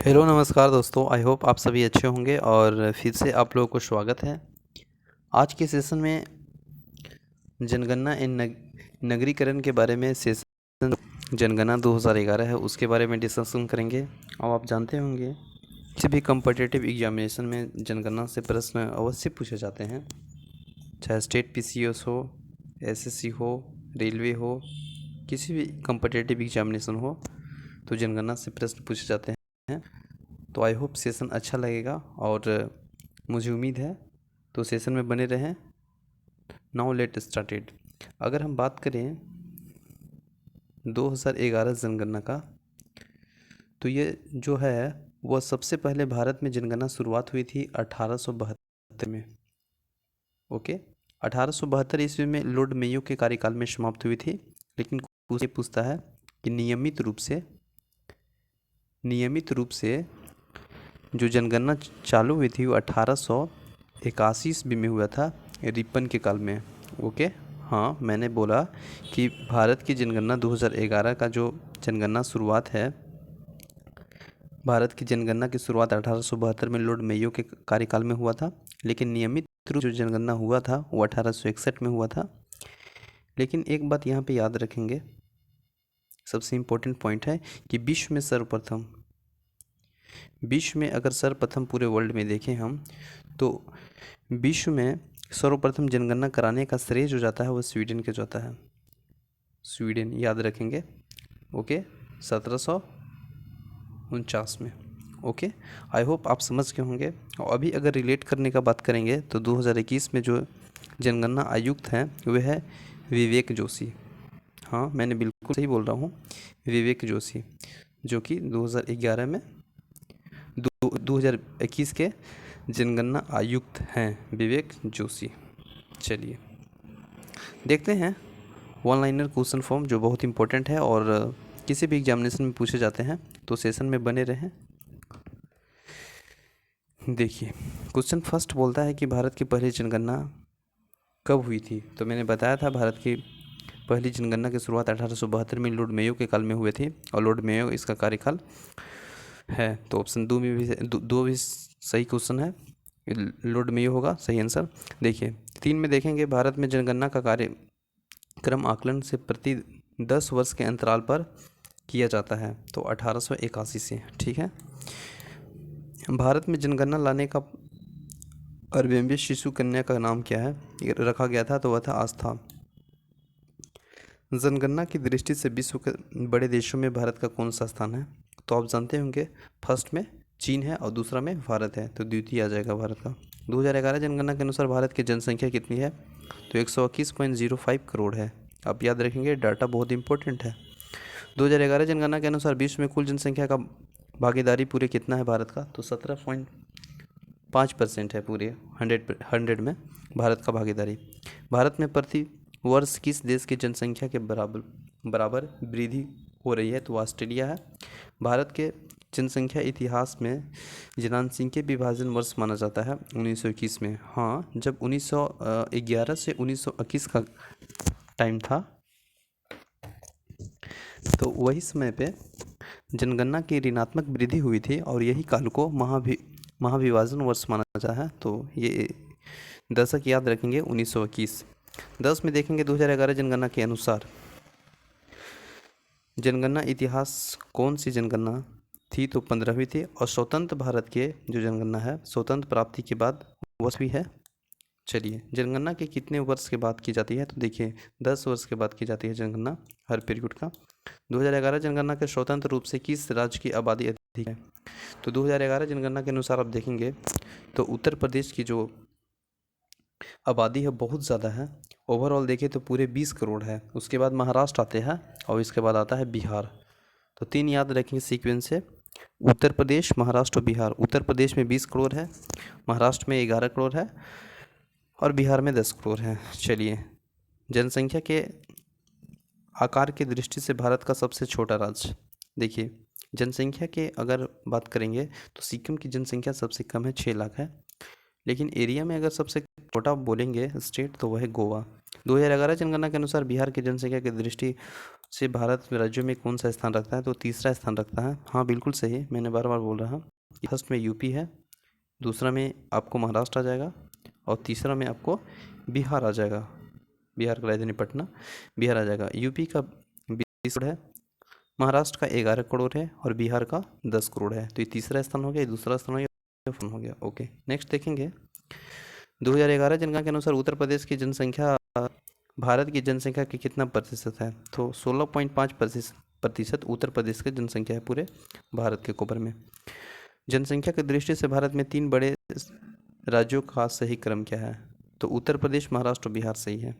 Hello नमस्कार दोस्तों। I hope आप सभी अच्छे होंगे और फिर से आप लोगों को स्वागत है। आज के सेशन में जनगणना नगरीकरण के बारे में सेशन जनगणना 2011 है उसके बारे में डिस्कशन करेंगे। और आप जानते होंगे किसी भी कम्पिटिटिव एग्जामिनेशन में जनगणना से प्रश्न अवश्य पूछे जाते हैं, चाहे स्टेट पीसीएस हो, एसएससी हो, रेलवे हो, किसी भी कम्पिटिटिव एग्जामिनेशन हो तो जनगणना से प्रश्न पूछे जाते हैं। तो आई होप सेशन अच्छा लगेगा और मुझे उम्मीद है तो सेशन में बने रहें। Now let started. अगर हम बात करें 2011 जनगणना का, तो ये जो है वह सबसे पहले भारत में जनगणना शुरुआत हुई थी 1872 में। ओके, 1872 ईस्वी में लॉर्ड मेयो के कार्यकाल में समाप्त हुई थी। लेकिन कुछ ये पूछता है कि नियमित रूप से जो जनगणना चालू हुई थी वो 1881 ईस्वी में हुआ था, रिपन के काल में। ओके, हाँ मैंने बोला कि भारत की जनगणना 2011 का जो जनगणना शुरुआत है, भारत की जनगणना की शुरुआत 1872 में लॉर्ड मेयो के कार्यकाल में हुआ था। लेकिन नियमित रूप जो जनगणना हुआ था वो 1861 में हुआ था। लेकिन एक बात यहाँ पे याद रखेंगे, सबसे इम्पोर्टेंट पॉइंट है कि विश्व में अगर सर्वप्रथम पूरे वर्ल्ड में देखें हम, तो विश्व में सर्वप्रथम जनगणना कराने का श्रेय जो जाता है वो स्वीडन के जाता है। स्वीडन याद रखेंगे। ओके, 1749 में। ओके, आई होप आप समझ गए होंगे। और अभी अगर रिलेट करने का बात करेंगे तो 2021 में जो जनगणना आयुक्त हैं वह है विवेक जोशी। हाँ मैंने बिल्कुल सही बोल रहा हूँ, विवेक जोशी, जो कि 2021 के जनगणना आयुक्त हैं विवेक जोशी। चलिए देखते हैं वन लाइनर क्वेश्चन फॉर्म जो बहुत इंपॉर्टेंट है और किसी भी एग्जामिनेशन में पूछे जाते हैं, तो सेशन में बने रहें। देखिए क्वेश्चन फर्स्ट बोलता है कि भारत की पहली जनगणना कब हुई थी। तो मैंने बताया था भारत की पहली जनगणना की शुरुआत 1872 में लॉर्ड मेयो के काल में हुए थे और लॉर्ड मेयो इसका कार्यकाल है। तो ऑप्शन दो में भी दो भी सही क्वेश्चन है, लॉर्ड मेयो होगा सही आंसर। देखिए 3 में देखेंगे, भारत में जनगणना का कार्यक्रम आकलन से प्रति 10 वर्ष के अंतराल पर किया जाता है, तो 1881 से। ठीक है, भारत में जनगणना लाने का अरबेम्बे शिशु कन्या का नाम क्या है ये रखा गया था, तो वह था आस्था। जनगणना की दृष्टि से विश्व के बड़े देशों में भारत का कौन सा स्थान है। तो आप जानते होंगे फर्स्ट में चीन है और दूसरा में भारत है, तो द्वितीय आ जाएगा भारत का। 2011 जनगणना के अनुसार भारत की जनसंख्या कितनी है, तो 121.05 करोड़ है। आप याद रखेंगे, डाटा बहुत इंपॉर्टेंट है। 2011 जनगणना के अनुसार विश्व में कुल जनसंख्या का भागीदारी पूरे कितना है भारत का, तो 17.5% है पूरे 100 में भारत का भागीदारी। भारत में प्रति वर्ष किस देश की जनसंख्या के बराबर वृद्धि हो रही है, तो ऑस्ट्रेलिया है। भारत के जनसंख्या इतिहास में जनसंख्या विभाजन वर्ष माना जाता है 1921 में। हाँ, जब 1911 से 1921 का टाइम था, तो वही समय पे जनगणना की ऋणात्मक वृद्धि हुई थी और यही काल को महाविभाजन वर्ष माना जाता है। तो ये दशक याद रखेंगे 1921। 10 में देखेंगे 2011 जनगणना के अनुसार जनगणना इतिहास कौन सी जनगणना थी, तो 15वीं थी। और स्वतंत्र भारत के जो जनगणना है स्वतंत्र प्राप्ति के बाद वर्ष भी है। चलिए जनगणना के कितने वर्ष के बाद की जाती है, तो देखिए 10 वर्ष के बाद की जाती है जनगणना हर पीरियड का। 2011 जनगणना के स्वतंत्र रूप से किस राज्य की आबादी अधिक है, तो 2011 जनगणना के अनुसार आप देखेंगे तो उत्तर प्रदेश की जो आबादी है बहुत ज़्यादा है। ओवरऑल देखें तो पूरे 20 करोड़ है। उसके बाद महाराष्ट्र आते हैं और इसके बाद आता है बिहार। तो 3 याद रखेंगे सीक्वेंस से, उत्तर प्रदेश, महाराष्ट्र और बिहार। उत्तर प्रदेश में 20 करोड़ है, महाराष्ट्र में 11 करोड़ है और बिहार में 10 करोड़ है। चलिए जनसंख्या के आकार की दृष्टि से भारत का सबसे छोटा राज्य, देखिए जनसंख्या के अगर बात करेंगे तो सिक्किम की जनसंख्या सबसे कम है, 6 लाख है। लेकिन एरिया में अगर सबसे छोटा बोलेंगे स्टेट तो वह है गोवा, 2011 जनगणना के अनुसार बिहार की जनसंख्या की दृष्टि से भारत में राज्यों में कौन सा स्थान रखता है? तो तीसरा स्थान रखता है। हाँ बिल्कुल सही, मैंने बार बार बोल रहा। फर्स्ट में यूपी है, दूसरा में आपको महाराष्ट्र आ जाएगा और तीसरा में आपको बिहार आ जाएगा। बिहार का राजधानी पटना, बिहार आ जाएगा। यूपी का 20 करोड़ है, महाराष्ट्र का 11 करोड़ है और बिहार का 10 करोड़ है। तो ये तीसरा स्थान हो गया, ये दूसरा स्थान हो गया, फोन हो गया। ओके, नेक्स्ट देखेंगे। 2011 जनगणना के अनुसार उत्तर प्रदेश की जनसंख्या भारत की जनसंख्या के कितना प्रतिशत है? तो 16.5 प्रतिशत उत्तर प्रदेश की जनसंख्या है पूरे भारत के कोबर में। जनसंख्या की दृष्टि से भारत में 3 बड़े राज्यों का सही क्रम क्या है? तो उत्तर प्रदेश, महाराष्ट्र और बिहार सही है।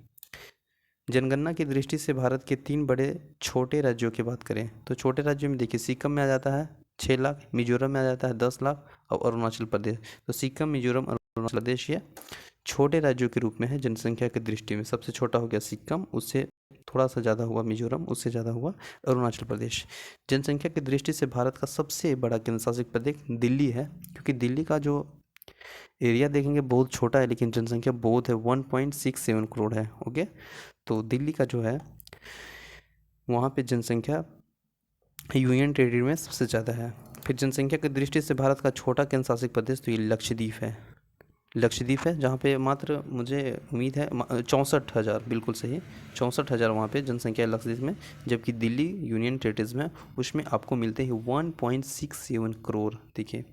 जनगणना की दृष्टि से भारत के 3 बड़े छोटे राज्यों की बात करें तो छोटे राज्यों में देखिए, सिक्किम में आ जाता है 6 लाख, मिजोरम में आ जाता है 10 लाख और अरुणाचल प्रदेश। तो सिक्किम, मिजोरम, अरुणाचल प्रदेश ये छोटे राज्यों के रूप में है जनसंख्या की दृष्टि में। सबसे छोटा हो गया सिक्किम, उससे थोड़ा सा ज़्यादा हुआ मिजोरम, उससे ज़्यादा हुआ अरुणाचल प्रदेश। जनसंख्या की दृष्टि से भारत का सबसे बड़ा केंद्र शासित प्रदेश दिल्ली है, क्योंकि दिल्ली का जो एरिया देखेंगे बहुत छोटा है लेकिन जनसंख्या बहुत है, 1.67 करोड़ है। ओके, तो दिल्ली का जो है वहाँ पे जनसंख्या यूनियन टेरिटरी में सबसे ज़्यादा है। फिर जनसंख्या की दृष्टि से भारत का छोटा केंद्र शासित प्रदेश तो ये लक्षद्वीप है। लक्षद्वीप है जहाँ पे मात्र मुझे उम्मीद है 64,000, बिल्कुल सही, 64,000 वहाँ पे जनसंख्या है लक्षद्वीप में। जबकि दिल्ली यूनियन टेरिटरीज में उसमें आपको मिलते हैं 1.67 करोड़। देखिए,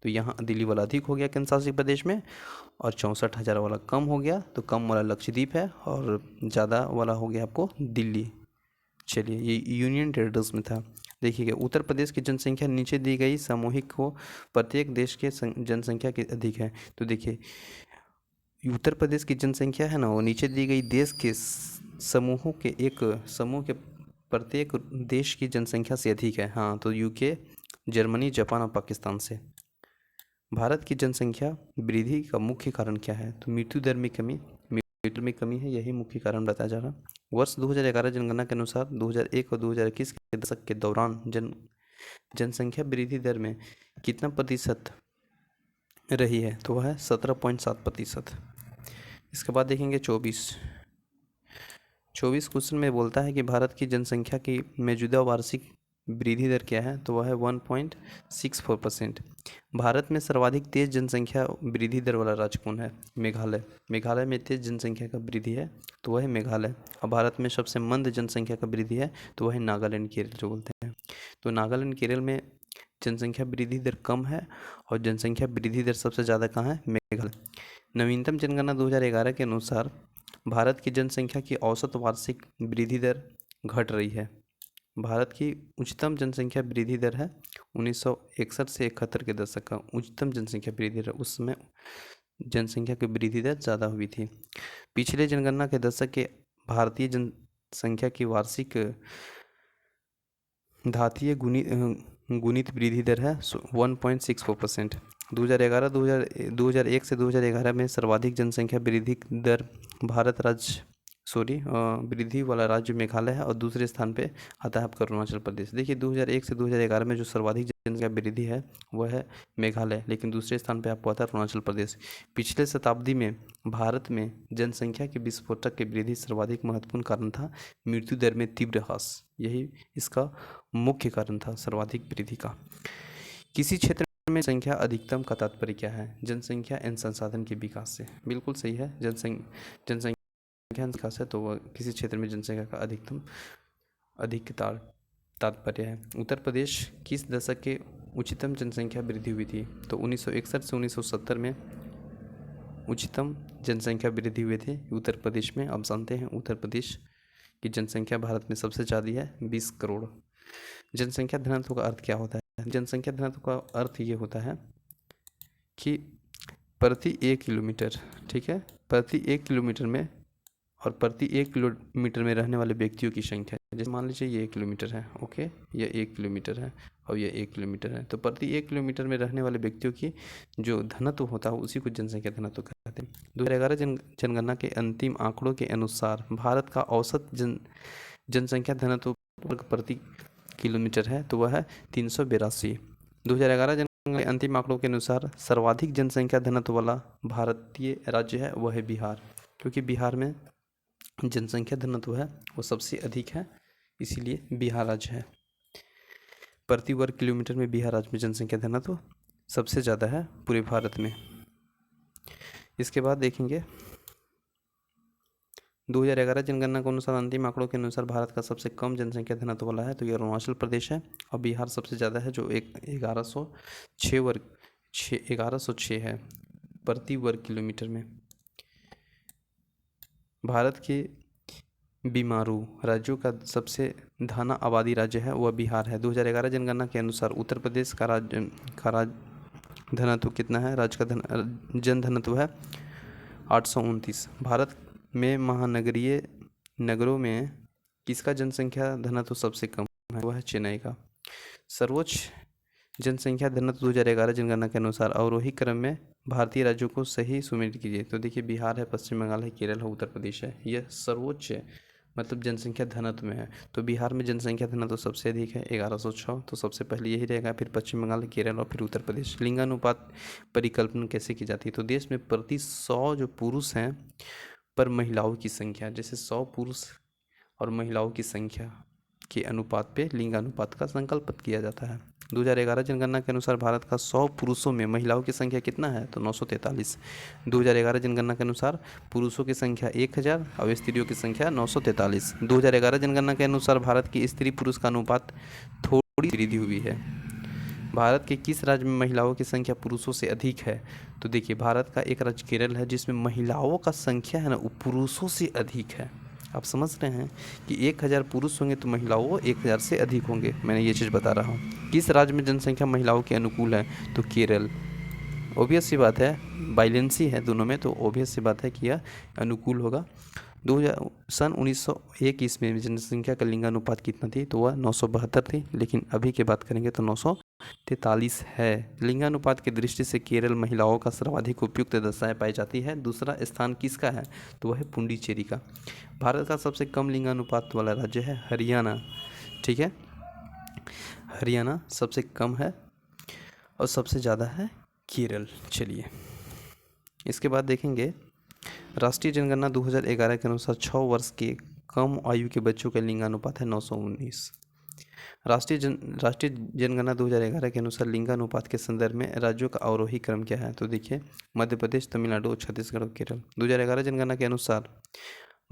तो यहाँ दिल्ली वाला अधिक हो गया केंद्र शासित प्रदेश में और 64,000 वाला कम हो गया, तो कम वाला लक्षद्वीप है और ज़्यादा वाला हो गया आपको दिल्ली। चलिए, ये यूनियन टेरिटरीज में था। देखिएगा, उत्तर प्रदेश की जनसंख्या नीचे दी गई सामूहिक को प्रत्येक देश के जनसंख्या के अधिक है। तो देखिए, उत्तर प्रदेश की जनसंख्या है ना, वो नीचे दी गई देश के समूहों के एक समूह के प्रत्येक देश की जनसंख्या से अधिक है। हाँ, तो यूके, जर्मनी, जापान और पाकिस्तान से। भारत की जनसंख्या वृद्धि का मुख्य कारण क्या है? तो मृत्यु दर में कमी, मृत्यु में कमी है, यही मुख्य कारण बताया जा रहा। वर्ष 2011 जनगणना के अनुसार 2001 और 2021 के दशक के दौरान जनसंख्या वृद्धि दर में कितना प्रतिशत रही है? तो वह है 17.7%। इसके बाद देखेंगे 24 क्वेश्चन में बोलता है कि भारत की जनसंख्या की मौजूदा वार्षिक वृद्धि दर क्या है? तो वह है 1.64%। भारत में सर्वाधिक तेज जनसंख्या वृद्धि दर वाला राज्य कौन है? मेघालय। मेघालय में तेज जनसंख्या का वृद्धि है तो वह है मेघालय। और भारत में सबसे मंद जनसंख्या का वृद्धि है तो वह है नागालैंड, केरल जो बोलते हैं। तो नागालैंड, केरल में जनसंख्या वृद्धि दर कम है और जनसंख्या वृद्धि दर सबसे ज़्यादा कहाँ है? मेघालय। नवीनतम जनगणना 2011 के अनुसार भारत की जनसंख्या की औसत वार्षिक वृद्धि दर घट रही है। भारत की उच्चतम जनसंख्या वृद्धि दर है 1961 से 71 के दशक का उच्चतम जनसंख्या वृद्धि दर। उस समय जनसंख्या की वृद्धि दर ज़्यादा हुई थी। पिछले जनगणना के दशक के भारतीय जनसंख्या की वार्षिक घातीय गुणित वृद्धि दर है 1.64%। 2001 से 2011 में सर्वाधिक जनसंख्या वृद्धि दर वृद्धि वाला राज्य मेघालय है और दूसरे स्थान पे आता है आपका अरुणाचल प्रदेश। देखिए, 2001 से 2011 में जो सर्वाधिक जनसंख्या वृद्धि है वह है मेघालय, लेकिन दूसरे स्थान पे आपको आता है अरुणाचल प्रदेश। पिछले शताब्दी में भारत में जनसंख्या के विस्फोटक की वृद्धि सर्वाधिक महत्वपूर्ण कारण था मृत्यु दर में तीव्र ह्रास, यही इसका मुख्य कारण था सर्वाधिक वृद्धि का। किसी क्षेत्र में संख्या अधिकतम का तात्पर्य क्या है? जनसंख्या एवं संसाधन के विकास से। बिल्कुल सही है, जनसंख्या विकास है तो वह किसी क्षेत्र में जनसंख्या का अधिक तात्पर्य है। उत्तर प्रदेश किस दशक के उच्चतम जनसंख्या वृद्धि हुई थी? तो 1961 से 1970 में उच्चतम जनसंख्या वृद्धि हुए थे उत्तर प्रदेश में। आप जानते हैं उत्तर प्रदेश की जनसंख्या भारत में सबसे ज़्यादा है, 20 करोड़। जनसंख्या घनत्व का अर्थ क्या होता है? जनसंख्या घनत्व का अर्थ ये होता है कि प्रति 1 किलोमीटर, ठीक है, प्रति 1 किलोमीटर में और प्रति 1 किलोमीटर में रहने वाले व्यक्तियों की संख्या। जैसे मान लीजिए ये 1 किलोमीटर है, ओके, ये 1 किलोमीटर है और ये 1 किलोमीटर है, तो प्रति 1 किलोमीटर में रहने वाले व्यक्तियों की जो घनत्व होता है उसी को जनसंख्या घनत्व कहते हैं। 2011 जनगणना के अंतिम आंकड़ों के अनुसार भारत का औसत जनसंख्या घनत्व प्रति किलोमीटर है तो वह है 382। 2011 जनगणना के अंतिम आंकड़ों के अनुसार सर्वाधिक जनसंख्या घनत्व वाला भारतीय राज्य है वह है बिहार, क्योंकि बिहार में जनसंख्या घनत्व है वो सबसे अधिक है, इसीलिए बिहार राज्य है। प्रति वर्ग किलोमीटर में बिहार राज्य में जनसंख्या घनत्व सबसे ज़्यादा है पूरे भारत में। इसके बाद देखेंगे 2011 जनगणना के अनुसार अंतिम आंकड़ों के अनुसार भारत का सबसे कम जनसंख्या घनत्व वाला है तो ये अरुणाचल प्रदेश है, और बिहार सबसे ज़्यादा है जो 1106 है प्रति वर्ग किलोमीटर में। भारत के बीमारू राज्यों का सबसे घना आबादी राज्य है वह बिहार है। 2011 जनगणना के अनुसार उत्तर प्रदेश का राज्य घनत्व कितना है? राज्य का जन घनत्व है 829। भारत में महानगरीय नगरों में किसका जनसंख्या घनत्व सबसे कम है? वह है चेन्नई का। सर्वोच्च जनसंख्या घनत्व 2011 जनगणना के अनुसार अवरोही क्रम में भारतीय राज्यों को सही सुमेलित कीजिए। तो देखिए बिहार है, पश्चिम बंगाल है, केरल है, उत्तर प्रदेश है। यह सर्वोच्च मतलब जनसंख्या घनत्व में है। तो बिहार में जनसंख्या घनत्व सबसे अधिक है 1106, तो सबसे पहले यही रहेगा, फिर पश्चिम बंगाल, केरल और फिर उत्तर प्रदेश। लिंगानुपात परिकल्पना कैसे की जाती है? तो देश में प्रति 100 जो पुरुष हैं पर महिलाओं की संख्या, जैसे 100 पुरुष और महिलाओं की संख्या के अनुपात पे लिंगानुपात का संकल्प किया जाता है। 2011 जनगणना के अनुसार भारत का 100 पुरुषों में महिलाओं की संख्या कितना है? तो 943। 2011 जनगणना के अनुसार पुरुषों की संख्या 1000 और स्त्रियों की संख्या 943। 2011 जनगणना के अनुसार भारत की स्त्री पुरुष का अनुपात थोड़ी वृद्धि हुई है। भारत के किस राज्य में महिलाओं की संख्या पुरुषों से अधिक है? तो देखिए भारत का एक राज्य केरल है जिसमें महिलाओं का संख्या है ना वो पुरुषों से अधिक है। आप समझ रहे हैं कि 1000 पुरुष होंगे तो महिलाओं 1000 से अधिक होंगे। मैंने ये चीज़ बता रहा हूँ। किस राज्य में जनसंख्या महिलाओं के अनुकूल है? तो केरल। ओबियस सी बात है, बाइलेंसी है दोनों में, तो ओबियस सी बात है कि यह अनुकूल होगा। सन 1901 ईस्वी में जनसंख्या का लिंगानुपात कितना थी? तो वह 972 थी, लेकिन अभी की बात करेंगे तो 943 है। लिंगानुपात की दृष्टि से केरल महिलाओं का सर्वाधिक उपयुक्त दशाएं पाई जाती है। दूसरा स्थान किसका है? तो वह है पुडुचेरी का। भारत का सबसे कम लिंगानुपात वाला राज्य है हरियाणा। ठीक है, हरियाणा सबसे कम है और सबसे ज़्यादा है केरल। चलिए इसके बाद देखेंगे राष्ट्रीय जनगणना 2011 के अनुसार 6 वर्ष के कम आयु के बच्चों का लिंगानुपात है 919। राष्ट्रीय जनगणना 2011 के अनुसार लिंगानुपात के संदर्भ में राज्यों का अवरोही क्रम क्या है? तो देखिए मध्य प्रदेश, तमिलनाडु, छत्तीसगढ़ और केरल। 2011 जनगणना के अनुसार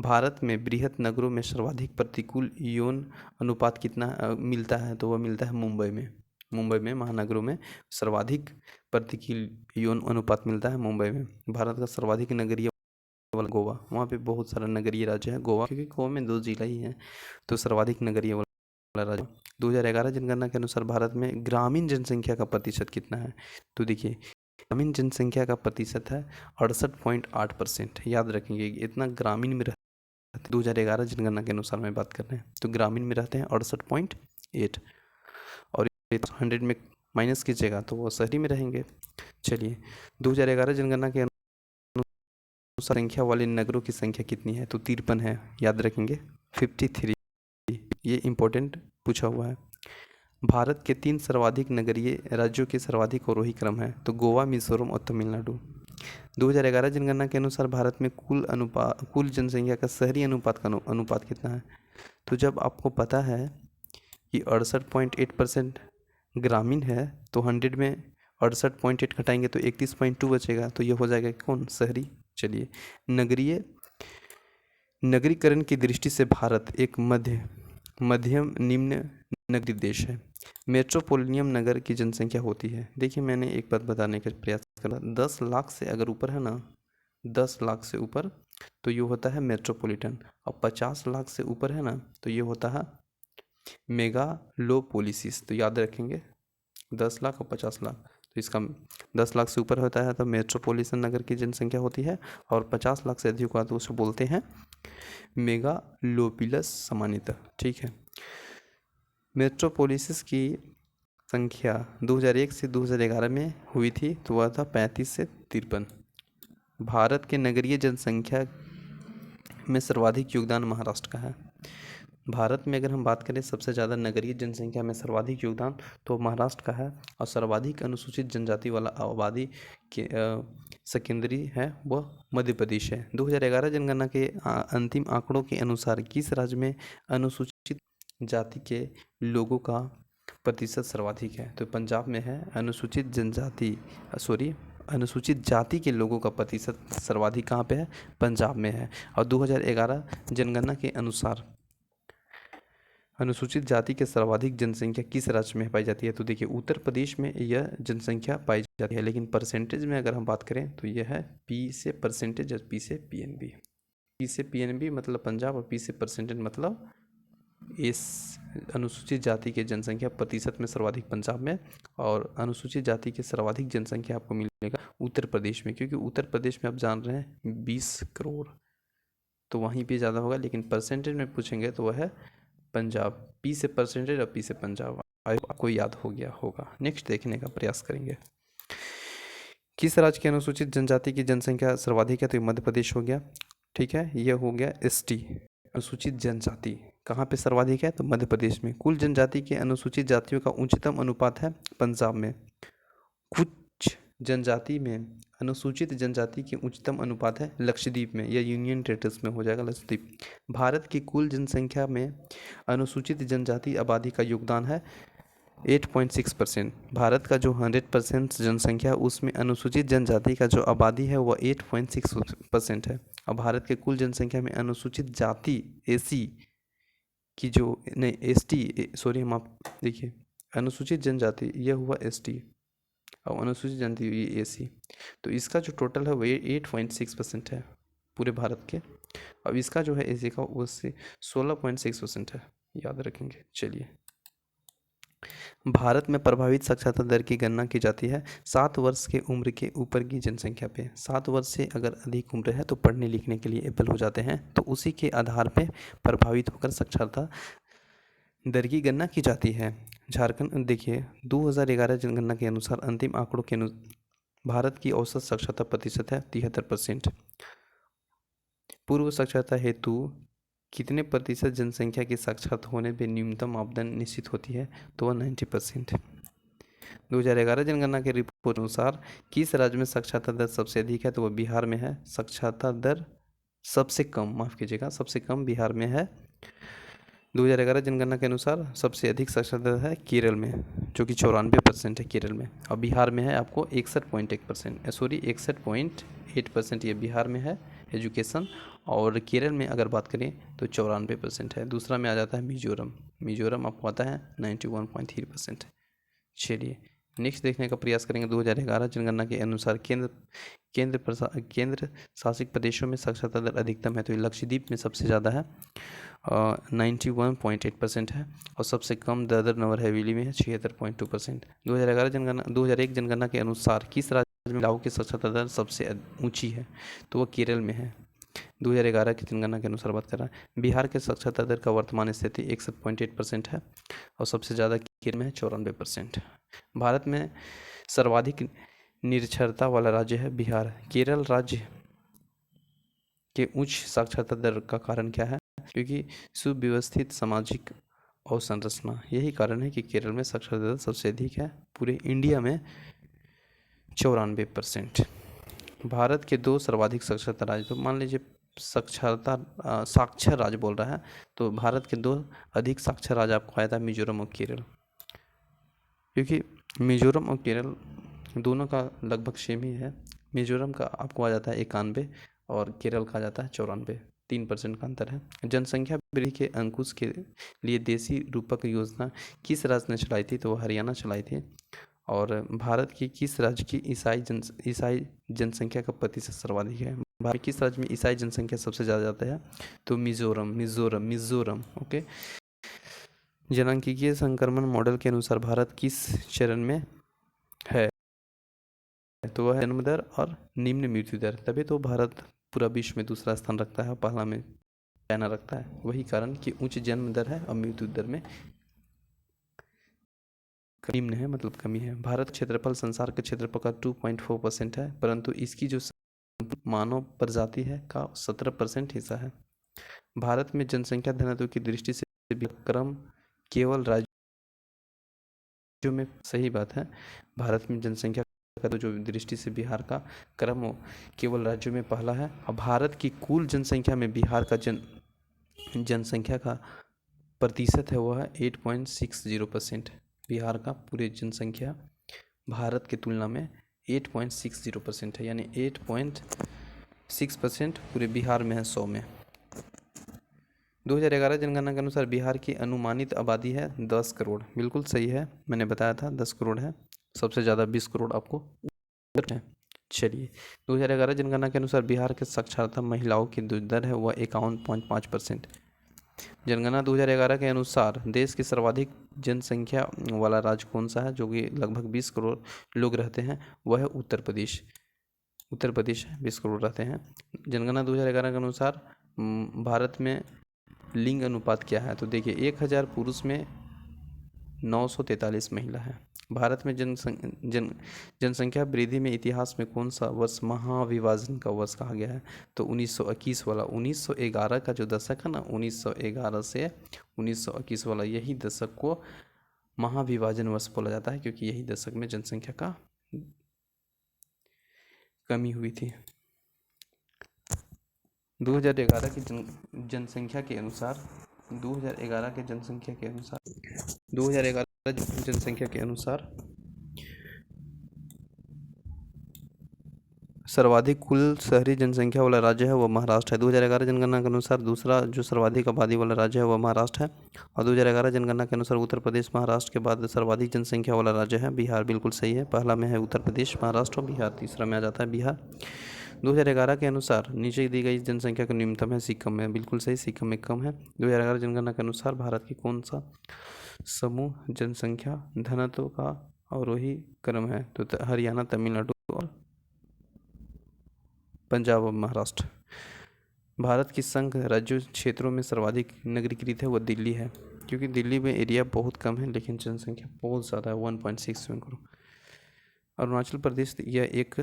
भारत में बृहत नगरों में सर्वाधिक प्रतिकूल यौन अनुपात कितना मिलता है? तो वह मिलता है मुंबई में। मुंबई में महानगरों में सर्वाधिक प्रतिकूल यौन अनुपात मिलता है मुंबई में। भारत का सर्वाधिक नगरीय गोवा, वहाँ पे बहुत सारा नगरीय राज्य है गोवा, क्योंकि गोवा में 2 जिला ही है, तो सर्वाधिक नगरीय वाला राज्य। 2011 जनगणना के अनुसार भारत में ग्रामीण जनसंख्या का प्रतिशत कितना है? तो देखिए ग्रामीण जनसंख्या का प्रतिशत है 68.8%। याद रखेंगे इतना ग्रामीण में रहते 2011 जनगणना के अनुसार मैं बात कर रहे हैं, तो ग्रामीण में रहते हैं 68.8, और 100 में माइनस कीजिएगा तो वो शहरी में रहेंगे। चलिए 2011 जनगणना के संख्या वाले नगरों की संख्या कितनी है? तो 53 है। याद रखेंगे 53, ये इम्पोर्टेंट पूछा हुआ है। भारत के 3 सर्वाधिक नगरीय राज्यों के सर्वाधिक अवरोही क्रम है, तो गोवा, मिजोरम और तमिलनाडु। 2011 जनगणना के अनुसार भारत में कुल जनसंख्या का शहरी अनुपात का अनुपात कितना है? तो जब आपको पता है कि 68.8% ग्रामीण है तो 100 में 68.8 घटाएंगे तो 31.2 बचेगा, तो ये हो जाएगा कौन? शहरी। चलिए नगरीकरण की दृष्टि से भारत एक मध्यम निम्न नगरीय देश है। मेट्रोपोलिटन नगर की जनसंख्या होती है, देखिए मैंने एक बात बताने का प्रयास करा, 10 लाख से अगर ऊपर है ना, 10 लाख से ऊपर तो ये होता है मेट्रोपोलिटन, और 50 लाख से ऊपर है ना तो ये होता है मेगालोपोलिसिस। तो याद रखेंगे 10 लाख और 50 लाख, तो इसका 10 लाख से ऊपर होता है तो मेट्रोपोलिटन नगर की जनसंख्या होती है, और 50 लाख से अधिक हुआ तो उसे बोलते हैं मेगालोपोलिस सामान्यतः। ठीक है, मेट्रोपोलिसिस की संख्या 2001 से 2011 में हुई थी तो वह था 35 से 53। भारत के नगरीय जनसंख्या में सर्वाधिक योगदान महाराष्ट्र का है। भारत में अगर हम बात करें सबसे ज़्यादा नगरीय जनसंख्या में सर्वाधिक योगदान तो महाराष्ट्र का है, और सर्वाधिक अनुसूचित जनजाति वाला आबादी के सेकेंडरी है वह मध्य प्रदेश है। 2011 जनगणना के अंतिम आंकड़ों के अनुसार किस राज्य में अनुसूचित जाति के लोगों का प्रतिशत सर्वाधिक है? तो पंजाब में है। अनुसूचित जाति के लोगों का प्रतिशत सर्वाधिक कहाँ पे है? पंजाब में है। और 2011 जनगणना के अनुसार अनुसूचित जाति के सर्वाधिक जनसंख्या किस राज्य में पाई जाती है? तो देखिए उत्तर प्रदेश में यह जनसंख्या पाई जाती है, लेकिन परसेंटेज में अगर हम बात करें तो यह है पी से परसेंटेज और पी से पीएनबी। पी से पीएनबी मतलब पंजाब और पी से परसेंटेज मतलब इस अनुसूचित जाति के जनसंख्या प्रतिशत में सर्वाधिक पंजाब में, और अनुसूचित जाति के सर्वाधिक जनसंख्या आपको मिलेगा उत्तर प्रदेश में, क्योंकि उत्तर प्रदेश में आप जान रहे हैं 20 करोड़, तो वहीं पे ज़्यादा होगा। लेकिन परसेंटेज में पूछेंगे तो वह है पंजाब। पी से परसेंटेज और पी से पंजाब, आपको याद हो गया होगा। नेक्स्ट देखने का प्रयास करेंगे। किस राज्य की अनुसूचित जनजाति की जनसंख्या सर्वाधिक है? तो मध्य प्रदेश हो गया, ठीक है। यह हो गया एसटी अनुसूचित जनजाति, कहाँ पे सर्वाधिक है? तो मध्य प्रदेश में। कुल जनजाति के अनुसूचित जातियों का उच्चतम अनुपात है पंजाब में। कुछ जनजाति में अनुसूचित जनजाति की उच्चतम अनुपात है लक्षद्वीप में, या यूनियन टेरिटरीज में हो जाएगा लक्षद्वीप। भारत की कुल जनसंख्या में अनुसूचित जनजाति आबादी का योगदान है 8.6%। भारत का जो 100% जनसंख्या उसमें अनुसूचित जनजाति का जो आबादी है वह 8.6% है। और भारत के कुल जनसंख्या में अनुसूचित जाति एसी की जो नहीं एसटी सॉरी हम आप देखिए अनुसूचित जनजाति यह हुआ एसटी और अनुसूचित जनजाति हुई एसी, तो इसका जो टोटल है वो 8.6% है पूरे भारत के। अब इसका जो है एसी का उससे 16.6% है, याद रखेंगे। चलिए, भारत में प्रभावित साक्षरता दर की गणना की जाती है 7 वर्ष के उम्र के ऊपर की जनसंख्या पे। 7 वर्ष से अगर अधिक उम्र है तो पढ़ने लिखने के लिए एबल हो जाते हैं, तो उसी के आधार पे प्रभावित होकर साक्षरता दर की गणना की जाती है। झारखंड देखिए 2011 जनगणना के अनुसार अंतिम आंकड़ों के अनुसार भारत की औसत साक्षरता प्रतिशत है 73%। पूर्व साक्षरता हेतु कितने प्रतिशत जनसंख्या की साक्षरता होने पर न्यूनतम मापदंड निश्चित होती है? तो वह 90%। 2011 जनगणना के रिपोर्ट अनुसार किस राज्य में साक्षरता दर सबसे अधिक है? तो वह बिहार में है। साक्षरता दर सबसे कम, माफ कीजिएगा, सबसे कम बिहार में है। 2011 जनगणना के अनुसार सबसे अधिक साक्षरता दर है केरल में, जो कि 94% है केरल में, और बिहार में है आपको 61.1%, सॉरी 61.8% ये बिहार में है एजुकेशन। और केरल में अगर बात करें तो 94% है। दूसरा में आ जाता है मिजोरम आपको आता है 91.3%। चलिए नेक्स्ट देखने का प्रयास करेंगे। 2011 जनगणना के अनुसार केंद्र शासित प्रदेशों में साक्षरता दर अधिकतम है, तो ये लक्षद्वीप में सबसे ज़्यादा है 91.8% है, और सबसे कम दादर नगर हवेली में है 76.2%। 2001 जनगणना के अनुसार किस राज्य में महिलाओं की साक्षरता दर सबसे ऊंची है? तो वह केरल में है। 2011 की जनगणना के अनुसार बात कर रहा है। बिहार के साक्षरता दर का वर्तमान स्थिति 61.8% है, और सबसे ज़्यादा केरल में है 94%। भारत में सर्वाधिक निरक्षरता वाला राज्य है बिहार। केरल राज्य के उच्च साक्षरता दर का कारण क्या है? क्योंकि सुव्यवस्थित सामाजिक अवसंरचना, यही कारण है कि केरल में साक्षरता दर सबसे अधिक है, पूरे इंडिया में 94%। भारत के 2 सर्वाधिक साक्षरता राज्य, तो मान लीजिए साक्षर राज्य बोल रहा है, तो भारत के 2 अधिक साक्षर राज्य आपको आया था मिजोरम और केरल, क्योंकि मिजोरम और केरल दोनों का लगभग सेम ही है। मिजोरम का आपको आ जाता है 91 और केरल का आ जाता है 94, 3% का अंतर है। जनसंख्या वृद्धि के अंकुश के लिए देशी रूपक योजना किस राज्य ने चलाई थी? तो वो हरियाणा चलाई थी। और भारत की किस राज्य की ईसाई जनसंख्या का प्रतिशत सर्वाधिक है? भारत किस राज्य में ईसाई जनसंख्या सबसे ज़्यादा जाता है? तो मिजोरम। ओके। जनांकीय संक्रमण मॉडल के अनुसार भारत किस चरण में है? तो वह जन्म दर और निम्न मृत्यु दर, तभी तो भारत पूरा विश्व में दूसरा स्थान रखता है, पहला में चाइना रखता है। वही कारण कि उच्च जन्म दर है और मृत्यु दर में निम्न है, मतलब कमी है। भारत क्षेत्रफल संसार के क्षेत्रफल का 2.4% है, परंतु इसकी जो मानव प्रजाति है का 17% हिस्सा है। भारत में जनसंख्या घनत्व की दृष्टि से भी क्रम केवल राज्यों में, सही बात है, भारत में जनसंख्या का तो जो दृष्टि से बिहार का क्रम हो केवल राज्यों में पहला है। और भारत की कुल जनसंख्या में बिहार का जनसंख्या का प्रतिशत है वह 8.60%। बिहार का पूरी जनसंख्या भारत की तुलना में 8.60% है, यानी 8.6% पूरे बिहार में है 100 में। 2011 जनगणना के अनुसार बिहार की अनुमानित आबादी है 10 करोड़। बिल्कुल सही है, मैंने बताया था 10 करोड़ है, सबसे ज़्यादा 20 करोड़ आपको है। चलिए, 2011 जनगणना के अनुसार बिहार के साक्षरता महिलाओं की दर है वह 51.5%। जनगणना 2011 के अनुसार देश की सर्वाधिक जनसंख्या वाला राज्य कौन सा है, जो कि लगभग 20 करोड़ लोग रहते हैं, वह है उत्तर प्रदेश। उत्तर प्रदेश 20 करोड़ रहते हैं। जनगणना 2011 के अनुसार भारत में लिंग अनुपात क्या है, तो देखिए 1000 पुरुष में 943 महिला है। भारत में जनसंख्या वृद्धि में इतिहास में कौन सा वर्ष महाविभाजन का वर्ष कहा गया है, तो 1921 वाला। 1911 का जो दशक है ना, 1911 से 1921 वाला, यही दशक को महाविभाजन वर्ष बोला जाता है, क्योंकि यही दशक में जनसंख्या का कमी हुई थी। 2011 की जनसंख्या के अनुसार 2011 के जनसंख्या के अनुसार 2011 जनसंख्या के अनुसार सर्वाधिक कुल शहरी जनसंख्या वाला राज्य है वह महाराष्ट्र है। 2011 जनगणना के अनुसार दूसरा जो सर्वाधिक आबादी वाला राज्य है वह महाराष्ट्र है। और 2011 जनगणना के अनुसार उत्तर प्रदेश महाराष्ट्र के बाद सर्वाधिक जनसंख्या वाला राज्य है बिहार। बिल्कुल सही है, पहला में है उत्तर प्रदेश, महाराष्ट्र और बिहार तीसरा में आ जाता है बिहार। 2011 के अनुसार नीचे दी गई जनसंख्या का न्यूनतम है सिक्किम में। बिल्कुल सही, सिक्किम में कम है। 2011 जनगणना के अनुसार भारत की कौन सा समूह जनसंख्या घनत्व का अवरोही क्रम है, तो हरियाणा, तमिलनाडु और पंजाब और महाराष्ट्र। भारत की संघ राज्यों क्षेत्रों में सर्वाधिक नगरीकृत है वह दिल्ली है, क्योंकि दिल्ली में एरिया बहुत कम है लेकिन जनसंख्या बहुत ज़्यादा है, 1.67 करोड़। अरुणाचल प्रदेश, यह एक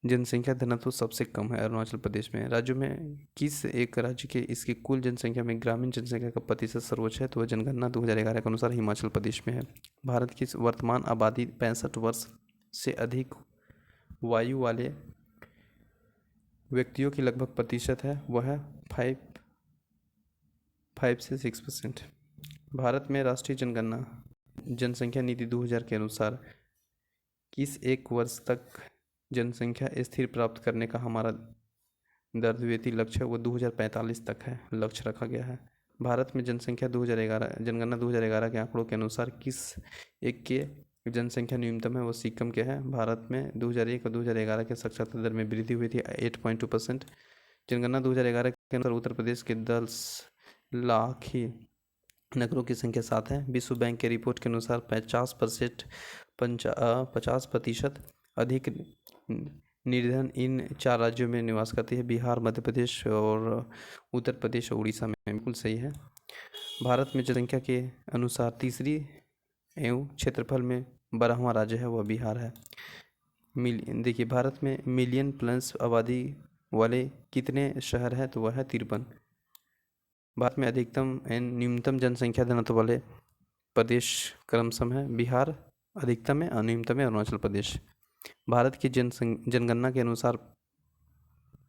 जनसंख्या घनत्व सबसे कम है अरुणाचल प्रदेश में। राज्यों में किस एक राज्य के इसकी कुल जनसंख्या में ग्रामीण जनसंख्या का प्रतिशत सर्वोच्च है, तो वह जनगणना 2011 के अनुसार हिमाचल प्रदेश में है। भारत की वर्तमान आबादी 65 वर्ष से अधिक आयु वाले व्यक्तियों की लगभग प्रतिशत है वह है 5 से 6%। भारत में राष्ट्रीय जनगणना जनसंख्या नीति 2000 के अनुसार किस एक वर्ष तक जनसंख्या स्थिर प्राप्त करने का हमारा दर्दवेती लक्ष्य है, वो 2045 तक है, लक्ष्य रखा गया है। भारत में जनसंख्या 2011 जनगणना 2011 के आंकड़ों के अनुसार किस एक के जनसंख्या न्यूनतम है, वो सिक्किम के है। भारत में 2001 और 2011 के साक्षरता दर में वृद्धि हुई थी 8.2%। जनगणना 2011 के अनुसार उत्तर प्रदेश के 10 लाख ही नगरों की संख्या 7 है। विश्व बैंक के रिपोर्ट के अनुसार 50% अधिक निर्धन इन 4 राज्यों में निवास करती है, बिहार, मध्य प्रदेश और उत्तर प्रदेश और उड़ीसा में। बिल्कुल सही है। भारत में जनसंख्या के अनुसार तीसरी एवं क्षेत्रफल में 12वां राज्य है वह बिहार है। देखिए, भारत में मिलियन प्लस आबादी वाले कितने शहर हैं, तो वह है 53। भारत में अधिकतम एवं न्यूनतम जनसंख्या घनत्व वाले प्रदेश क्रमशः है बिहार अधिकतम है और न्यूनतम है अरुणाचल प्रदेश। भारत की जनगणना के अनुसार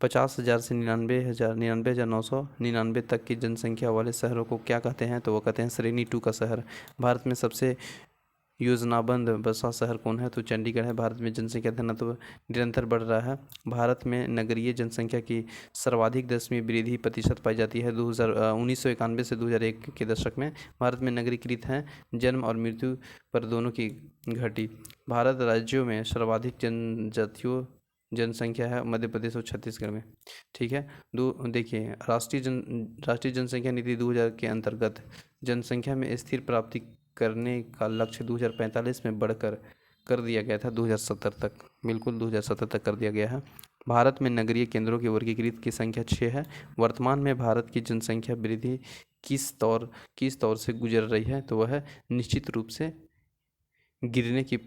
50,000 से 99,999 तक की जनसंख्या वाले शहरों को क्या कहते हैं, तो वो कहते हैं श्रेणी 2 का शहर। भारत में सबसे योजनाबद्ध बसा शहर कौन है, तो चंडीगढ़ है। भारत में जनसंख्या घनत्व निरंतर बढ़ रहा है। भारत में नगरीय जनसंख्या की सर्वाधिक दशमीं वृद्धि प्रतिशत पाई जाती है 1991 से 2001 के दशक में। भारत में नगरीकृत हैं जन्म और मृत्यु पर दोनों की घटी। भारत राज्यों में सर्वाधिक जनजातीय जनसंख्या है मध्य प्रदेश और छत्तीसगढ़ में। ठीक है, देखिए, राष्ट्रीय जनसंख्या नीति 2000 के अंतर्गत जनसंख्या में स्थिर प्राप्ति करने का लक्ष्य 2045 में बढ़कर कर दिया गया था 2070 तक। बिल्कुल 2070 तक कर दिया गया है। भारत में नगरीय केंद्रों की वर्गीकृत की संख्या 6 है। वर्तमान में भारत की जनसंख्या वृद्धि किस तौर से गुजर रही है, तो वह निश्चित रूप से गिरने की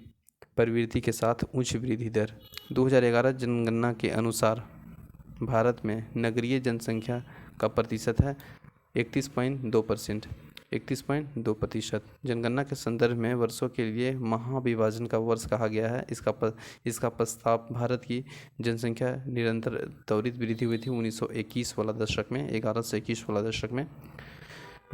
प्रवृत्ति के साथ उच्च वृद्धि दर। 2011 जनगणना के अनुसार भारत में नगरीय जनसंख्या का प्रतिशत है 31.2%। 31.2%। जनगणना के संदर्भ में वर्षों के लिए महाविभाजन का वर्ष कहा गया है। इसका प्रस्ताव भारत की जनसंख्या निरंतर त्वरित वृद्धि हुई थी 1921 वाला दशक में, 11 से 21 वाला दशक में।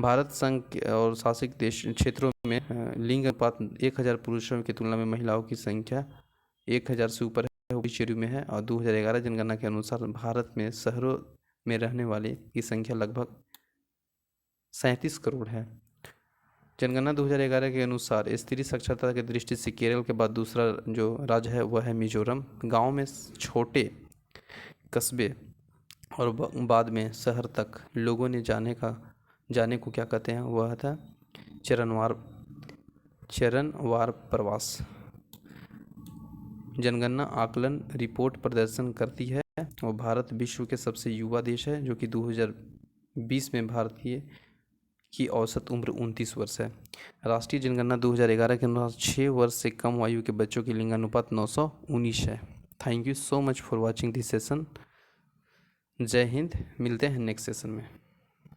भारत संघ और शासित देश क्षेत्रों में लिंग अनुपात 1000 पुरुषों की तुलना में महिलाओं की संख्या 1000 से ऊपर है, शुरू में है। और 2011 जनगणना के अनुसार भारत में शहरों में रहने वाले की संख्या लगभग 37 करोड़ है। जनगणना 2011 के अनुसार स्त्री साक्षरता की दृष्टि से केरल के बाद दूसरा जो राज्य है वह है मिजोरम। गांव में छोटे कस्बे और बाद में शहर तक लोगों ने जाने को क्या कहते हैं, वह था चरणवार प्रवास। जनगणना आकलन रिपोर्ट प्रदर्शन करती है और भारत विश्व के सबसे युवा देश है, जो कि 2020 में भारतीय की औसत उम्र 29 वर्ष है। राष्ट्रीय जनगणना 2011 के अनुसार 6 वर्ष से कम आयु के बच्चों की लिंगानुपात 919 है। Thank you so much for watching this session. जय हिंद। मिलते हैं नेक्स्ट सेशन में।